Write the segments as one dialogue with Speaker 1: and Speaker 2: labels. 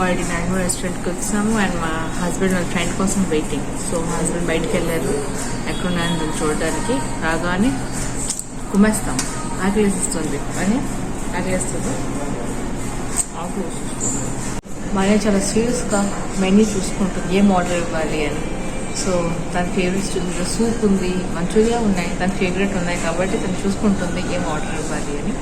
Speaker 1: వాడి మ్యాంగో రెస్టారెంట్కి వచ్చాము అండ్ మా హస్బెండ్ వాళ్ళ ఫ్రెండ్ కోసం వెయిటింగ్. సో మా హస్బెండ్ బయటికి వెళ్ళారు ఎక్కడున్నాయని మేము చూడడానికి. రాగానే కుమ్మేస్తాం, ఆకలిస్తుంది అని ఆకలిస్తుంది. మానే చాలా సీరియస్గా మెన్యూ చూసుకుంటుంది ఏం ఆర్డర్ ఇవ్వాలి అని. సో తన ఫేవరెట్స్ చూసుకుంటే సూప్ ఉంది, మంచూరియా ఉన్నాయి, తన ఫేవరెట్ ఉన్నాయి కాబట్టి తను చూసుకుంటుంది ఏం ఆర్డర్ ఇవ్వాలి అని.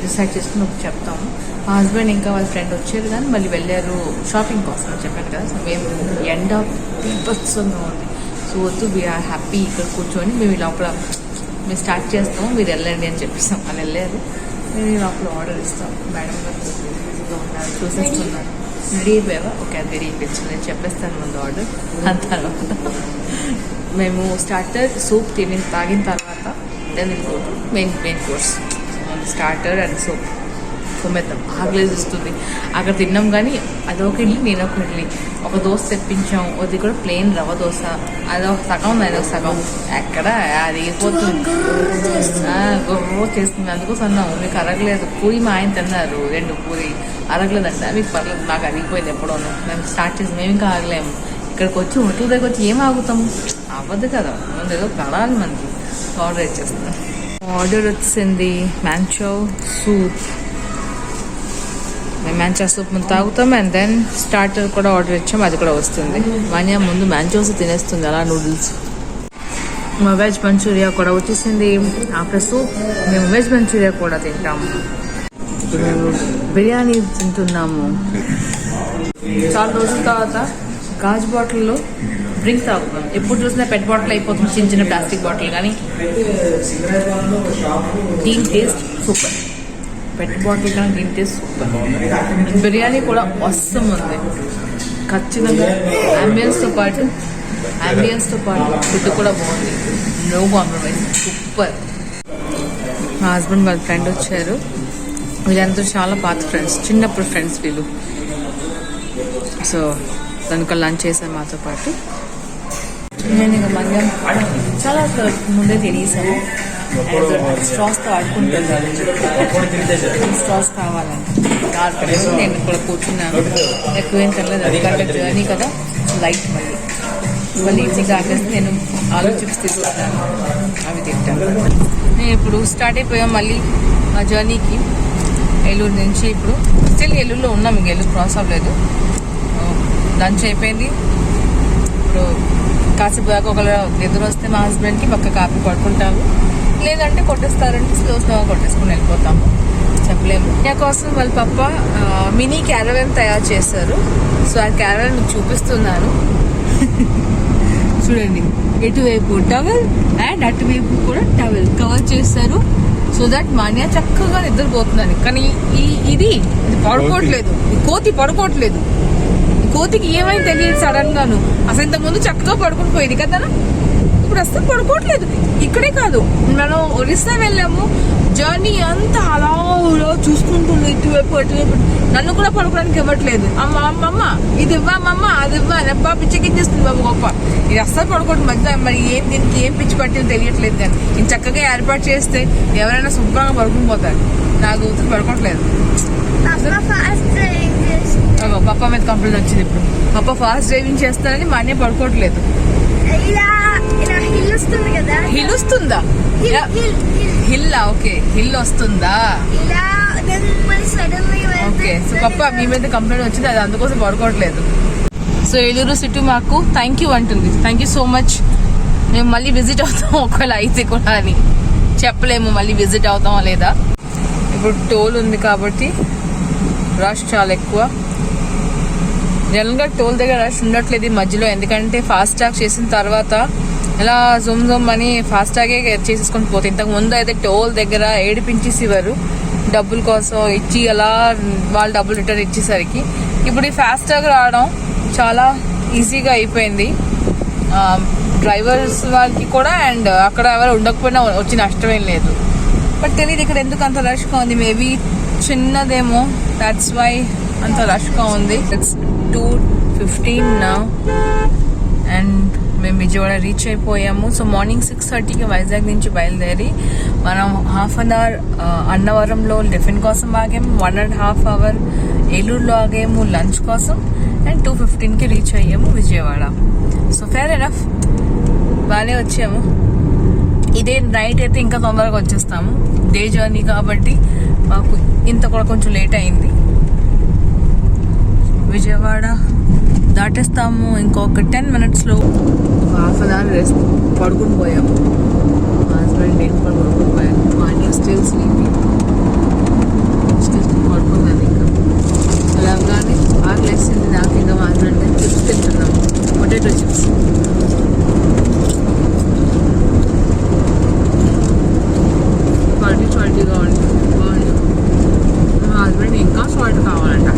Speaker 1: డిసైడ్ చేసుకుని ఒకటి చెప్తాము. మా హస్బెండ్ ఇంకా వాళ్ళ ఫ్రెండ్ వచ్చారు కానీ మళ్ళీ వెళ్ళారు షాపింగ్ కోసం చెప్పాను కదా. సో మేము ఎండ్ ఆఫ్ బీభత్సంగా ఉంది. సో వద్దు వీఆర్ హ్యాపీ ఇక్కడ కూర్చొని మేము లోపల మేము స్టార్ట్ చేస్తాము, మీరు వెళ్ళండి అని చెప్పిస్తాం. అని వెళ్ళారు. మేము లోపల ఆర్డర్ ఇస్తాం. మేడం గారు బిజీగా ఉన్నారు, చూసేస్తున్నారు. రెడీ అయిపోయావా? ఓకే, అది రెడీ అయిపోయింది, నేను చెప్పేస్తాను ముందు ఆర్డర్. దాని తర్వాత మేము స్టార్టర్ సూప్ తాగిన తర్వాత then will go to main course. Starter and soup కుమ్మేద్దాం. ఆకలేసి వస్తుంది. అక్కడ తిన్నాం కానీ అదొక ఇడ్లీ నేనొక ఇడ్లీ. ఒక దోశ తెప్పించాం, అది కూడా ప్లెయిన్ రవ్వ దోశ. అదొక సగం అదొక సగం. ఎక్కడ అది అయిపోతుంది, గొర్ర చేస్తుంది. అందుకోసం అన్నాము మీకు అరగలేదు. పూరి మా ఆయన తిన్నారు 2 పూరి, అరగలేదంట. మీకు పర్లేదు, నాకు అరిగిపోయింది ఎప్పుడోనూ. మేము స్టార్ట్ చేసి మేము ఇంకా ఆగలేము. ఇక్కడికి వచ్చి హోటల్ దగ్గర వచ్చి ఏం ఆగుతాము, అవ్వదు కదా. ముందు ఏదో కడాలి మనకి. ఆర్డర్ ఇచ్చేస్తాం. ఆర్డర్ వచ్చింది మ్యాంచో సూప్. మ్యాంచో సూప్ ముందు తాగుతాం అండ్ దెన్ స్టార్టర్ కూడా ఆర్డర్ ఇచ్చాం, అది కూడా వస్తుంది. మాన్యా ముందు మ్యాంచోస్ తినేస్తుంది అలా నూడిల్స్. మా వెజ్ మంచూరియా కూడా వచ్చేసింది. ఆఫ్టర్ సూప్ మేము వెజ్ మంచూరియా కూడా తింటాము. మేము బిర్యానీ తింటున్నాము. చాలా రోజుల తర్వాత గాజు బాటిల్లో డ్రింక్ తాగుతాం. ఎప్పుడు చూసినా పెట్ బాటిల్ అయిపోతుంది, చిన్న చిన్న ప్లాస్టిక్ బాటిల్. కానీ దీని టేస్ట్ సూపర్. పెట్ బాటిల్ కానీ దీని టేస్ట్ సూపర్. బిర్యానీ కూడా అవసరం ఉంది. ఖచ్చితంగా అంబియన్స్తో పాటు ఫుడ్ కూడా బాగుంది. No compromise, super. మా హస్బెండ్ వాళ్ళ ఫ్రెండ్ వచ్చారు. వీళ్ళందరూ చాలా పాత ఫ్రెండ్స్, చిన్నప్పుడు ఫ్రెండ్స్ వీళ్ళు. సో దానికి లంచ్ చేశాను మాతో పాటు. నేను ఇంకా మధ్యాహ్నం చాలా ముందే తినేసాను. స్ట్రాస్తో ఆడుకుంటున్నాను. స్ట్రాస్ కావాలని నేను ఇక్కడ కూర్చున్నాను. ఎక్కువేం తినలేదు, 2 గంటల జర్నీ కదా, లైట్. మళ్ళీ ఈజీగా ఆగేస్తే నేను ఆలు చిప్స్ తీసుకుంటాను, అవి తింటాను. నేను ఇప్పుడు స్టార్ట్ అయిపోయాం మళ్ళీ మా జర్నీకి. ఏలూరు నుంచి ఇప్పుడు స్టిల్ ఏలూరులో ఉన్నాం, ఇంక ఏలూరు క్రాస్ అవ్వలేదు. లంచ్ అయిపోయింది. ఇప్పుడు కాసేపు దాకా ఒకవేళ ఎదురు వస్తే మా హస్బెండ్కి పక్క కాపీ పడుకుంటాము, లేదంటే కొట్టేస్తారంటే స్లోగా కొట్టేసుకుని వెళ్ళిపోతాము, చెప్పలేము. నా కోసం వాళ్ళ పప్ప మినీ క్యారవాన్ తయారు చేస్తారు. సో ఆ క్యారవాన్ మీకు చూపిస్తున్నాను. చూడండి, ఎటువైపు టవల్ అండ్ అటువైపు కూడా టవల్ కవర్ చేస్తారు. సో దట్ మాన్యా చక్కగా నిద్రపోతున్నాను. కానీ ఇది పడుకోవట్లేదు, ఈ కోతి పడుకోవట్లేదు. కోతికి ఏమైనా తెలియదు సడన్ గాను. అసలు ఇంతకుముందు చక్కగా పడుకుని పోయేది కదా, ఇప్పుడు అసలు పడుకోవట్లేదు. ఇక్కడే కాదు, మనం ఒరిస్సా వెళ్ళాము, జర్నీ అంతా అలా చూసుకుంటుంది ఇటువైపు అటువైపు. నన్ను కూడా పడుకోవడానికి ఇవ్వట్లేదు. అమ్మ ఇది ఇవ్వమ్మమ్మ, అది ఇవ్వ అబ్బా, పిచ్చకిచ్చేస్తుంది బాబు గొప్ప. ఇది అస్సలు పడుకోవడం మధ్య. మరి దీనికి ఏం పిచ్చి పట్టిందో తెలియట్లేదు. కానీ నేను చక్కగా ఏర్పాటు చేస్తే ఎవరైనా శుభ్రంగా పడుకుని పోతారు. నా కూతురు పడుకోవట్లేదు. పప్ప మీద కంప్లైంట్ వచ్చింది. ఇప్పుడు పప్ప ఫాస్ట్ డ్రైవింగ్ చేస్తానని మా అన్నయ్య పడుకోవట్లేదు. హిల్ వస్తుందా? హిల్, ఓకే, హిల్ వస్తుందా? ఓకే. సో పప్ప మీ మీద కంప్లైంట్ వచ్చింది, అది అందుకోసం పడుకోవట్లేదు. సో ఏలూరు సిటీ మాకు థ్యాంక్ యూ అంటుంది. Thank you so much. మేము మళ్ళీ విజిట్ అవుతాం ఒకవేళ అయితే కూడా అని చెప్పలేము, మళ్ళీ విజిట్ అవుతామా లేదా. ఇప్పుడు టోల్ ఉంది కాబట్టి రష్ చాలా ఎక్కువ. జనరల్గా టోల్ దగ్గర రష్ ఉండట్లేదు ఈ మధ్యలో, ఎందుకంటే ఫాస్టాగ్ చేసిన తర్వాత ఇలా జుమ్ అని ఫాస్టాగే చేసేసుకొని పోతే. ఇంతకు ముందు అయితే టోల్ దగ్గర ఏడిపించేసేవారు డబ్బుల కోసం ఇచ్చి, అలా వాళ్ళు డబ్బులు రిటర్న్ ఇచ్చేసరికి. ఇప్పుడు ఈ ఫాస్టాగ్ రావడం చాలా ఈజీగా అయిపోయింది డ్రైవర్స్ వాళ్ళకి కూడా. అండ్ అక్కడ ఎవరు ఉండకపోయినా వచ్చి నష్టమేం లేదు. బట్ తెలియదు ఇక్కడ ఎందుకు అంత రష్గా ఉంది. మేబీ చిన్నదేమో, దాట్స్ వై అంత రష్గా ఉంది. ఇట్స్ 2:15 now అండ్ మేము విజయవాడ రీచ్ అయిపోయాము. సో మార్నింగ్ 6:30కి వైజాగ్ నుంచి బయలుదేరి మనం 1/2 hour అన్నవరంలో టిఫిన్ కోసం ఆగాము. 1.5 hours ఏలూరులో ఆగాము లంచ్ కోసం అండ్ 2:15కి రీచ్ అయ్యాము విజయవాడ. సో ఫేర్ ఎనఫ్ బాగానే వచ్చాము. ఇదే నైట్ అయితే ఇంకా తొందరగా వచ్చేస్తాము, డే జర్నీ కాబట్టి మాకు ఇంత కూడా కొంచెం లేట్ అయింది. విజయవాడ దాటేస్తాము ఇంకొక 10 minutesలో. హాఫ్ అన్ అవర్ రెస్ట్ పడుకుని పోయాము. మా హస్బెండ్ నేను కూడా పడుకుని పోయాను. మా అన్నీ స్టిల్ స్లీపింగ్, స్టిల్ పడుకున్నాను. ఇంకా అలాగానే ఆకలేసింది నాకు. ఇంకా మా హస్బెండ్ చిప్స్ తింటున్నాము, పొటాటో చిప్స్. సాల్టీగా ఉంది, బాగుంది. మా హస్బెండ్ ఇంకా సాల్ట్ కావాలంట,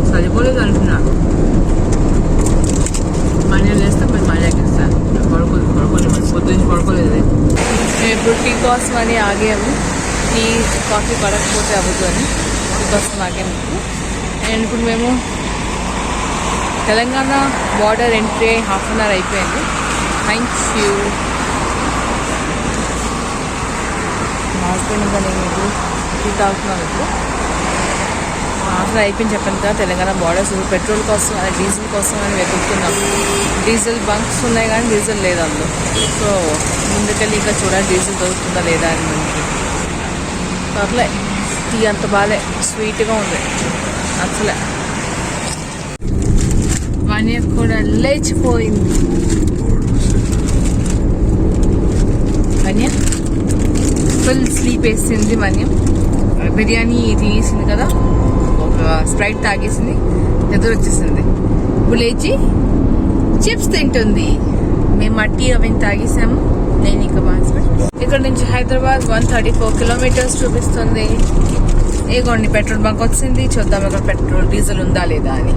Speaker 1: సరిపోలేదు అంటున్నారు. మనీ వేస్తే మేము మనీ ఎక్కిస్తాను. పడుకోలేదు పొద్దున్న పడుకోలేదు. మేము ఇప్పుడు టీ కోసం అని ఆగాము. టీ కాఫీ పడకపోతే అవ్వదు అని టీ కోసం ఆగాము. అండ్ ఇప్పుడు మేము Telangana border entry half an hour అయిపోయింది. Thank you. మా హస్బెండ్ ఇంకా నేను ఇప్పుడు టీ తాగుతున్నాను. ఇప్పుడు హాఫ్ అన్ అవర్ అయిపోయింది చెప్పాను కదా. తెలంగాణ బార్డర్స్ పెట్రోల్ కోసం అదే డీజిల్ కోసం అని వెతుకుతున్నాం. డీజిల్ బంక్స్ ఉన్నాయి కానీ డీజిల్ లేదు అందులో. సో ముందుకెళ్ళి ఇంకా చూడాలి డీజిల్ దొరుకుతుందా లేదా అని. మనకి పర్లే, టీ అంత బాలే, స్వీట్గా ఉంది, అసలే. వన్ ఇయర్ కూడా లేచిపోయింది. వన్య ఫుల్ స్లీప్ వేసింది. వన్యం బిర్యానీ తినేసింది కదా, ఒక స్ప్రైట్ తాగేసింది, నిద్ర వచ్చేసింది. ఇప్పుడు లేచి చిప్స్ తింటుంది. మేము మట్టి అవన్నీ తాగేసాము, నేను ఇంకా మా హస్బెండ్. ఇక్కడ నుంచి హైదరాబాద్ 134 kilometers చూపిస్తుంది. ఏగోండి పెట్రోల్ బంక్ వచ్చింది, చూద్దాం ఇక్కడ పెట్రోల్ డీజిల్ ఉందా లేదా అని.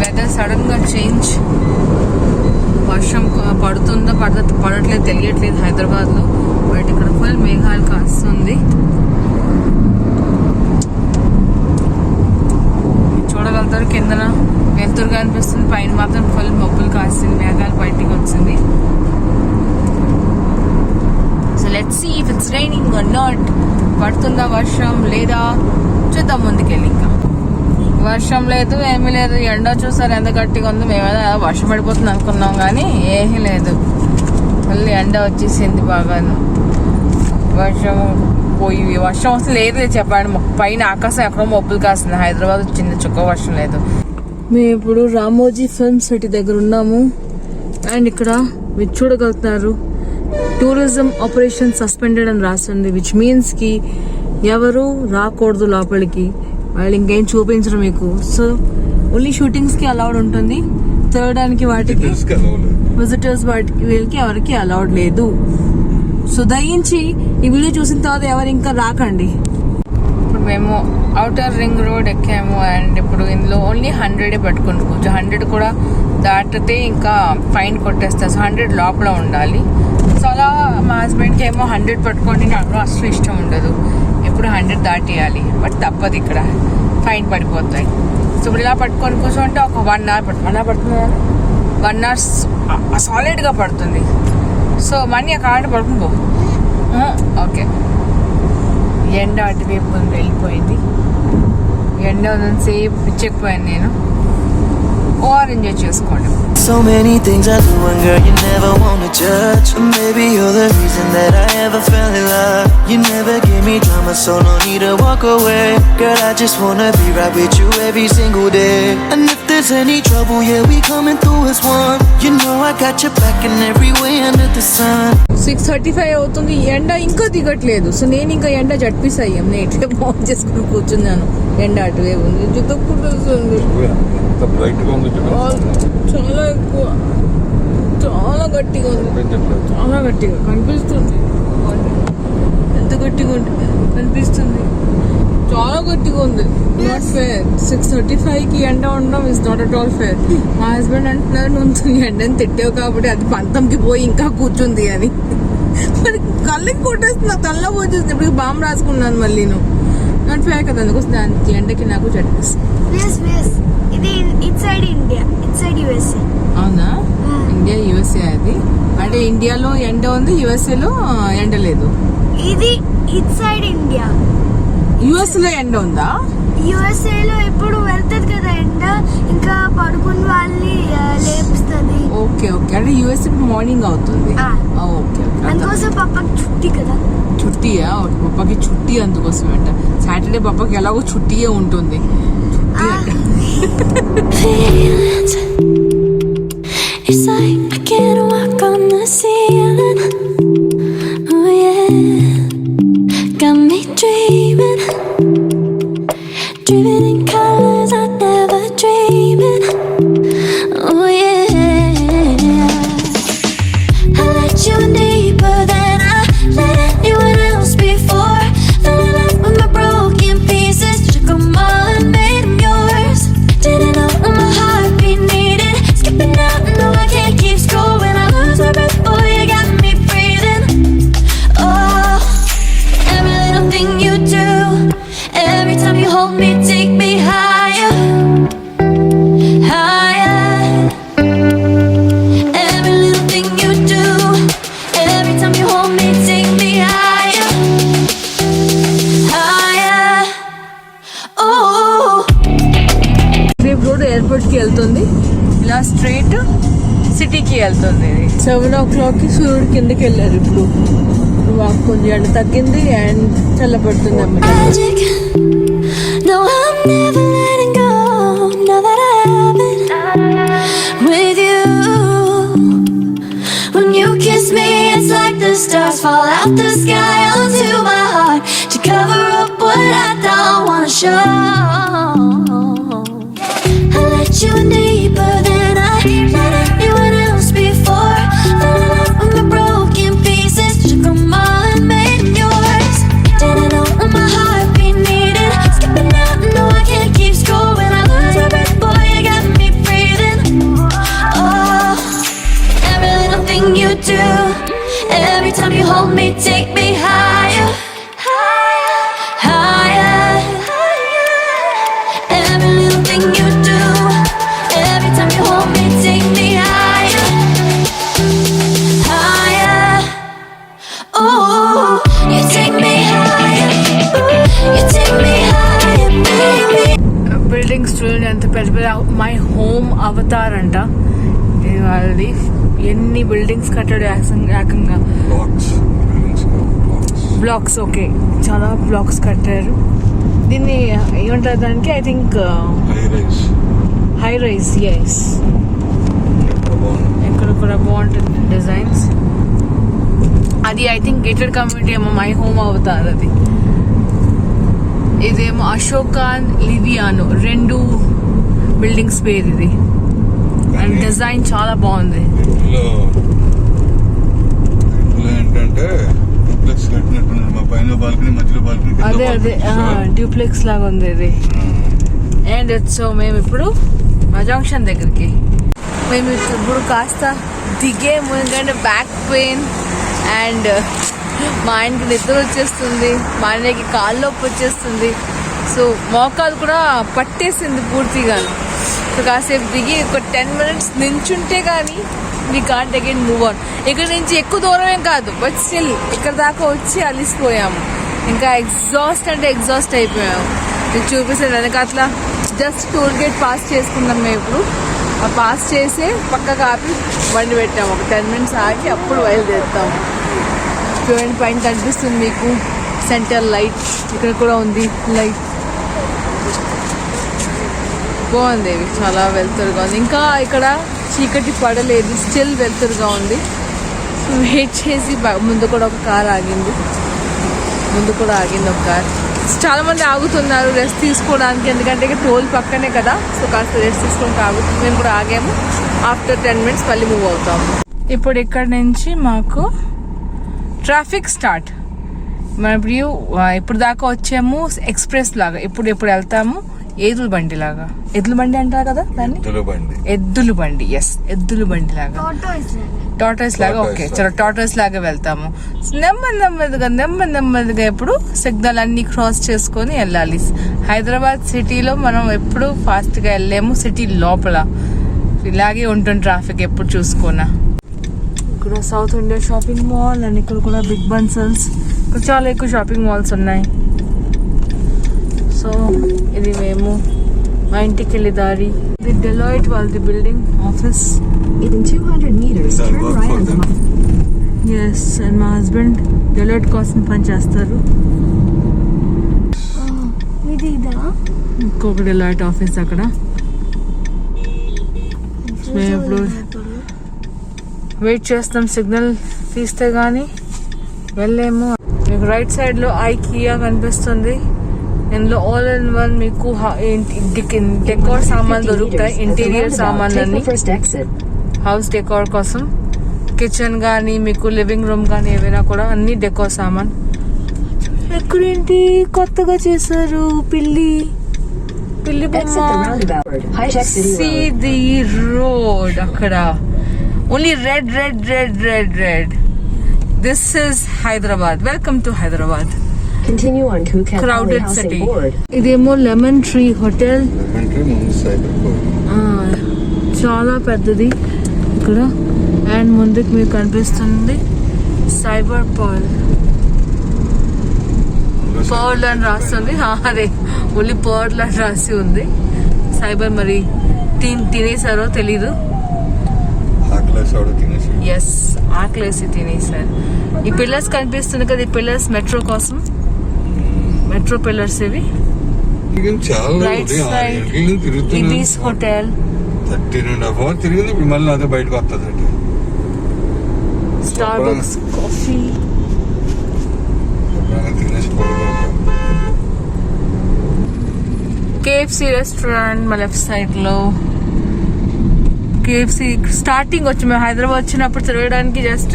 Speaker 1: వెదర్ సడన్ గా చేంజ్, వర్షం పడుతుందో పడట్లేదు తెలియట్లేదు హైదరాబాద్ లో. బట్ ఇక్కడ ఫుల్ మేఘాలు కాస్తుంది. చూడగలుగుతారు కిందన వెలుతురుగా అనిపిస్తుంది, పైన మాత్రం ఫుల్ మబ్బులు కాస్తుంది, మేఘాలు బయటికి వచ్చింది. So let's see if it's raining or not. పడుతుందా వర్షం లేదా చూద్దాం ముందుకెళ్ళి. ఇంకా వర్షం లేదు, ఏమీ లేదు. ఎండ చూసారు ఎంత గట్టిగా ఉంది. మేమైనా వర్షం పడిపోతుంది అనుకున్నాం కానీ ఏమీ లేదు. మళ్ళీ ఎండ వచ్చేసింది బాగాను. వర్షం పోయి వర్షం అసలు లేదు చెప్పండి. పైన ఆకాశం ఎక్కడో మబ్బులు కాస్తుంది. హైదరాబాద్ చిన్న చుక్క వర్షం లేదు. మేము ఇప్పుడు రామోజీ ఫిల్మ్ సిటీ దగ్గర ఉన్నాము. అండ్ ఇక్కడ మీరు చూడగలుగుతున్నారు టూరిజం ఆపరేషన్ సస్పెండెడ్ అని రాస్తుంది, విచ్ మీన్స్ కి ఎవరు రాకూడదు లోపలికి. వాళ్ళు ఇంకేం చూపించరు మీకు. సో ఓన్లీ షూటింగ్స్ కి అలౌడ్ ఉంటుంది, తిరగడానికి వాటికి విజిటర్స్ వాటికి వీళ్ళకి ఎవరికి అలౌడ్ లేదు. సో దయించి ఈ వీడియో చూసిన తర్వాత ఎవరు ఇంకా రాకండి. ఇప్పుడు మేము ఔటర్ రింగ్ రోడ్ ఎక్కాము. అండ్ ఇప్పుడు ఇందులో ఓన్లీ 100 పట్టుకుంటుకోవచ్చు. 100 కూడా దాటితే ఇంకా ఫైన్ కొట్టేస్తారు. సో 100 లోపల ఉండాలి. సో అలా మా హస్బెండ్కి ఏమో 100 పట్టుకోండి, నాకు అసలు ఇష్టం ఉండదు. ఎప్పుడు 100 దాటియాలి, బట్ తప్పదు, ఇక్కడ ఫైన్ పడిపోతాయి. సో ఇప్పుడు ఇలా పట్టుకొని కూర్చోంటే ఒక 1 hour పడుతుంది. 1 hour సాలిడ్గా పడుతుంది. సో మనీ కావాలంటే పడుకుని పో. ఓకే, ఎండ అటువైపు వెళ్ళిపోయింది. ఎండ సేపు పిచ్చకపోయాను నేను. ఓవర్ ఎంజాయ్ చేసుకోండి.
Speaker 2: So many things I do and girl you never wanna judge. Maybe you're the reason that I ever fell in love. You never give me drama, so no need to walk away. Girl, I just wanna be right with you every single day. And if there's any trouble, yeah, we coming through as one. You know I got your back in every way under the sun.
Speaker 1: 6:35 అవుతుంది, ఎండ ఇంకా దిగట్లేదు. So నేను ఇంకా ఎండ జట్పిస్తాం. నేను ఇట్లే phone చేసుకుని కూర్చున్నాను. ఎండ అటువే ఉంది, జుట్టుకుంటుంది. చాలా ఎక్కువ, చాలా గట్టిగా ఉంది, చాలా గట్టిగా కనిపిస్తుంది. ఎంత గట్టిగా ఉంటుంది కనిపిస్తుంది, చాలా గట్టిగా ఉంది. Not fair. 6:35కి ఎండ ఉండడం is not at all fair. మా హస్బెండ్ అంటున్నారు నువ్వు ఎండని తిట్టావు కాబట్టి అది పంతంకి పోయి ఇంకా కూర్చుంది అని. మరి కళ్ళకి కొట్టేస్తుంది, తల్ల పోతుంది. ఇప్పుడు బాంబు రాసుకున్నాను మళ్ళీ. నువ్వు నాట్ ఫేర్ కదా, అందుకోసం దానికి ఎండకి నాకు చట్టిస్తుంది.
Speaker 3: ఇది it side India, it side USA.
Speaker 1: అవునా? ఇండియా యుఎస్ఏ అది. అంటే ఇండియాలో ఎండ ఉంది, యుఎస్ఏలో ఎండ లేదు.
Speaker 3: ఇది ఇట్ సైడ్ ఇండియా,
Speaker 1: యుఎస్ లో ఎండ ఉందా?
Speaker 3: USA లో ఎప్పుడు వెళ్తుంది కదా ఎండ, ఇంకా పడుకుని వాళ్ళని లేపుస్తుంది.
Speaker 1: ఓకే ఓకే, అంటే యూఎస్ మార్నింగ్ అవుతుంది. ఓకే ఓకే,
Speaker 3: అందుకోసం పప్పకి చుట్టి కదా.
Speaker 1: చుట్టియా? పప్పకి చుట్టి అందుకోసం అంట. సాటర్డే పప్పకి ఎలాగో చుట్టియే ఉంటుంది.
Speaker 4: Feelings, it's like I can't walk on the ceiling. Oh yeah, got me dreaming, dreaming in colors I never dreamed. Oh yeah, I let you in deeper than I let anyone else before. Fell in love with my broken pieces, took 'em all and made 'em yours. Didn't know what my heartbeat needed, skipping out, no I can't keep score. When I lose my breath, boy you got me breathing. Oh, every little thing you do, every time you hold me, take me higher, higher. Every little thing you do, every time you hold me, take me higher, higher. Oh.
Speaker 1: రేపు road airport కి వెళ్తుంది, ఇలా straight సిటీకి వెళ్తుంది. 7 o'clock సూర్యుడు కిందకి వెళ్ళారు. ఇప్పుడు మాకు కొంచెం ఎండ తగ్గింది అండ్ చల్లబడుతుంది అన్నమాట.
Speaker 4: Magic. No, I'm never letting go. Now that I have it with you. When you kiss me, it's like the stars fall out the sky onto my heart to cover up what I don't wanna show. I let you in deeper than I let anyone else before. Fell in love with my broken pieces, took 'em all and made 'em yours. Didn't know what my heartbeat needed, skipping out, no I can't keep score. When I lose my breath, boy you got me breathing. Oh, every little thing you do, every time you hold me, take me higher, higher, higher. Every little thing you do, every time you hold me, take me higher, higher. Oh, you take me higher, you take me higher, baby.
Speaker 1: Buildings చూడండి ఎంత పెద్ద పెద్ద. My Home Avatar అంట ఇది వాళ్ళది. ఎన్ని buildings కట్టాడు ఏకంగా. బ్లాక్స్, ఓకే, చాలా బ్లాక్స్ కట్టారు. దీన్ని ఏమంటారు దానికి? I think high rise. Yes, ఇక్కడ కూడా బాగుంటుంది డిజైన్స్. అది ఐ థింక్ గేటెడ్ కమ్యూనిటీ ఏమో. మై హోమ్ అవతార్ అది. ఇదేమో అశోకాన్ లివియానో, 2 బిల్డింగ్స్ పేరు ఇది. అండ్ డిజైన్ చాలా బాగుంది.
Speaker 5: ఏంటంటే డూప్లెక్స్ కట్టినట్టున్నారు. మా పైన బాల్కనీ, మధ్యలో బాల్కనీ,
Speaker 1: అదే అదే డ్యూప్లెక్స్ లాగా ఉంది ఇది. అండ్ సో మేము ఇప్పుడు మా జంక్షన్ దగ్గరికి మేము ఇప్పుడు కాస్త దిగేము. ఎందుకంటే బ్యాక్ పెయిన్ అండ్ మా ఆయనకి నిద్ర వచ్చేస్తుంది, మా ఆయనకి కాళ్ళు నొప్పి వచ్చేస్తుంది. సో మోకాలు కూడా పట్టేసింది పూర్తిగాను. సో కాసేపు దిగి ఒక 10 minutes నించుంటే కానీ we can't again move on. ఇక్కడ నుంచి ఎక్కువ దూరం ఏం కాదు, బట్ స్టిల్ ఇక్కడ దాకా వచ్చి అలిసిపోయాము. ఇంకా ఎగ్జాస్ట్ అంటే ఎగ్జాస్ట్ అయిపోయాము. మీకు చూపిస్తాను వెనకాతల. జస్ట్ టోల్ గేట్ పాస్ చేసుకున్నాం మేము ఇప్పుడు. ఆ పాస్ చేసి పక్కకు ఆపి బండి పెట్టాము. ఒక 10 minutes ఆగి అప్పుడు బయలుదేరుతాము. చూడండి పైన కనిపిస్తుంది మీకు సెంటర్ లైట్. ఇక్కడ కూడా ఉంది లైట్. బాగుంది, ఇవి చాలా వెలుతురుగా ఉంది. ఇంకా ఇక్కడ చీకటి పడలేదు, స్టిల్ వెలుతురుగా ఉంది. వెయిట్ చేసి ముందు కూడా ఒక కార్ ఆగింది. ఒక కార్. చాలా మంది ఆగుతున్నారు రెస్ట్ తీసుకోవడానికి, ఎందుకంటే ఇక టోల్ పక్కనే కదా. సో కాస్త రెస్ట్ తీసుకోవడానికి ఆగుతుంది. మేము కూడా ఆగాము. ఆఫ్టర్ 10 minutes మళ్ళీ మూవ్ అవుతాము. ఇప్పుడు ఇక్కడ నుంచి మాకు ట్రాఫిక్ స్టార్ట్. మనం ఇప్పుడు దాకా వచ్చాము ఎక్స్ప్రెస్ లాగా. ఇప్పుడు వెళ్తాము ఎద్దుల బండి లాగా. ఎద్దుల బండి అంటారు కదా దాన్ని, ఎద్దుల బండి. ఎస్, ఎద్దుల బండి లాగా, టార్టాయిస్ లాగా. ఓకే, చలో టార్టాయిస్ లాగా వెళ్తాము. నెమ్మదిగా ఎప్పుడు సిగ్నల్ అన్ని క్రాస్ చేసుకొని వెళ్ళాలి. హైదరాబాద్ సిటీలో మనం ఎప్పుడు ఫాస్ట్గా వెళ్ళలేము. సిటీ లోపల ఇలాగే ఉంటుంది ట్రాఫిక్ ఎప్పుడు చూసుకున్నా. ఇక్కడ south India shopping mall and ఇక్కడ కూడా బిగ్ బన్సల్స్. ఇక్కడ చాలా ఎక్కువ షాపింగ్ మాల్స్ ఉన్నాయి. సో ఇది మేము మా ఇంటికి వెళ్ళే దారి. ఇది డెలాయిట్ వాళ్ళది building office.
Speaker 6: In 200 meters,
Speaker 5: Does that
Speaker 6: turn
Speaker 5: work
Speaker 6: right
Speaker 5: for
Speaker 6: on the
Speaker 5: them?
Speaker 1: Yes, and మా హస్బెండ్ డెలాయిట్ కోసం పని చేస్తారు.
Speaker 3: ఇది ఇదా
Speaker 1: ఇంకొక డెలాయిట్ ఆఫీస్ అక్కడ. మేము ఇప్పుడు వెయిట్ చేస్తాం సిగ్నల్ తీస్తే కానీ వెళ్ళేము. మీకు రైట్ సైడ్లో IKEA కనిపిస్తుంది. ఇందులో ఆల్ ఇన్ వన్ మీకు డెకోర్ సామాన్ దొరుకుతాయి. ఇంటీరియర్ సామాన్లన్నీ
Speaker 6: first exit.
Speaker 1: హౌస్ డెకోర్ కోసం. కిచెన్ కానీ మీకు లివింగ్ రూమ్ కానీ ఏవైనా కూడా అన్ని డెకోర్ సామాన్. ఎక్కడేంటి కొత్తగా చేశారు పిల్లి
Speaker 6: Exit the roundabout. High-Tech City
Speaker 1: See
Speaker 6: Road.
Speaker 1: the road అక్కడ. Only red. This is Hyderabad. Welcome to Hyderabad.
Speaker 6: Continue on Phuket
Speaker 1: Crowded
Speaker 6: Housing
Speaker 1: city.
Speaker 6: Board.
Speaker 1: ఇదేమో లెమన్ ట్రీ హోటల్.
Speaker 5: అంటే ముందు సైబర్ కోడ్.
Speaker 1: చాలా పెద్దది ఇక్కడ. అండ్ ముందుకు మీకు కనిపిస్తుంది సైబర్ పర్ల్ అని రాస్తుంది. అదే ఓన్లీ పర్ల్ అని రాసి ఉంది. సైబర్ మరి తినేసారో తెలీదు.
Speaker 5: ఆకలేసి ఆవిడ తినేసి
Speaker 1: ఎస్, ఆకలేసి తినేసారు. ఈ పిల్లర్స్ కనిపిస్తుంది కదా, ఈ పిల్లర్స్ మెట్రో కోసం. మెట్రో పిల్లర్స్ ఇవి.
Speaker 5: చాలా
Speaker 1: రైట్
Speaker 5: ఉదయం 6
Speaker 1: సైడ్
Speaker 5: గంటల నుంచి తిరుగుతున్నాను.
Speaker 1: ఇబీస్ హోటల్.
Speaker 5: 13.5 hours తిరిగింది. ఇప్పుడు మళ్ళీ అదే బయటకు వస్తుంది అంటే
Speaker 1: స్టార్బక్స్ కాఫీ.
Speaker 5: తినేసి పడుకుంటాం.
Speaker 1: KFC రెస్టారెంట్ మా లెఫ్ట్ సైడ్ లో. KFC స్టార్టింగ్ వచ్చి మేము హైదరాబాద్ వచ్చినప్పుడు తిరగడానికి జస్ట్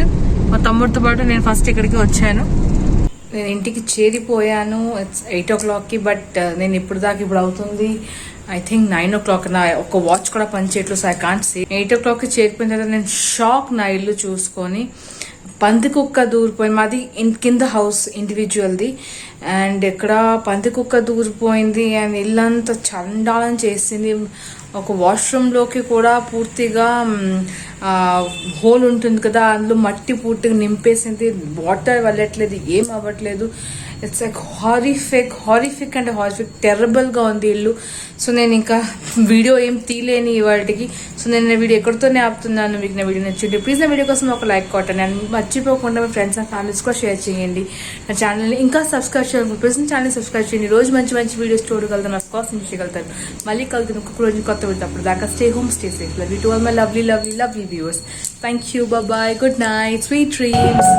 Speaker 1: మా తమ్ముడితో పాటు నేను ఫస్ట్ ఇక్కడికి వచ్చాను. నేను ఇంటికి చేరిపోయాను. ఇట్స్ 8 o'clockకి. బట్ నేను ఇప్పుడు అవుతుంది ఐ థింక్ 9 o'clock. నా ఒక వాచ్ కూడా పనిచేయట్లేదు. So I can't say. 8 o'clockకి చేరిపోయిన తర్వాత నేను షాక్. నా ఇల్లు చూసుకొని పంది కుక్క దూరిపోయింది. మాది కింద హౌస్ ఇండివిజువల్ది. అండ్ ఇక్కడ పంది కుక్క దూరిపోయింది. అండ్ ఇల్లంతా చండాలం చేసింది. ఒక వాష్రూమ్లోకి కూడా పూర్తిగా హోల్ ఉంటుంది కదా, అందులో మట్టి పూర్తిగా నింపేసింది. వాటర్ వెళ్ళట్లేదు, ఏం అవ్వట్లేదు. ఇట్స్ లైక్ హారిఫిక్ అంటే టెర్రబుల్గా ఉంది ఇల్లు. సో నేను ఇంకా వీడియో ఏం తీలేని వాటికి. సో నేను నా వీడియో ఎక్కడితోనే ఆపుతున్నాను. మీకు నా వీడియో నచ్చింది ప్లీజ్ నా వీడియో కోసం ఒక లైక్ కొట్టండి. అండ్ మర్చిపోకుండా మీ ఫ్రెండ్స్ అండ్ ఫ్యామిలీస్ కూడా షేర్ చేయండి. నా ఛానల్ని ఇంకా సబ్స్క్రైబ్ చేయాలి. ప్లీజ్ ఛానల్ని సబ్స్క్రైబ్ చేయండి. రోజు మంచి వీడియోస్ చూడగలుగుతాను. అఫ్ కోర్స్ చేయగలుగుతాను. మళ్ళీ కలుగుతాను ఇంకొక రోజు కొత్త వీడియో. అప్పుడు దాకా stay home, stay safe. Love you to all my lovely viewers. Thank you. Bye. Good night. Sweet dreams.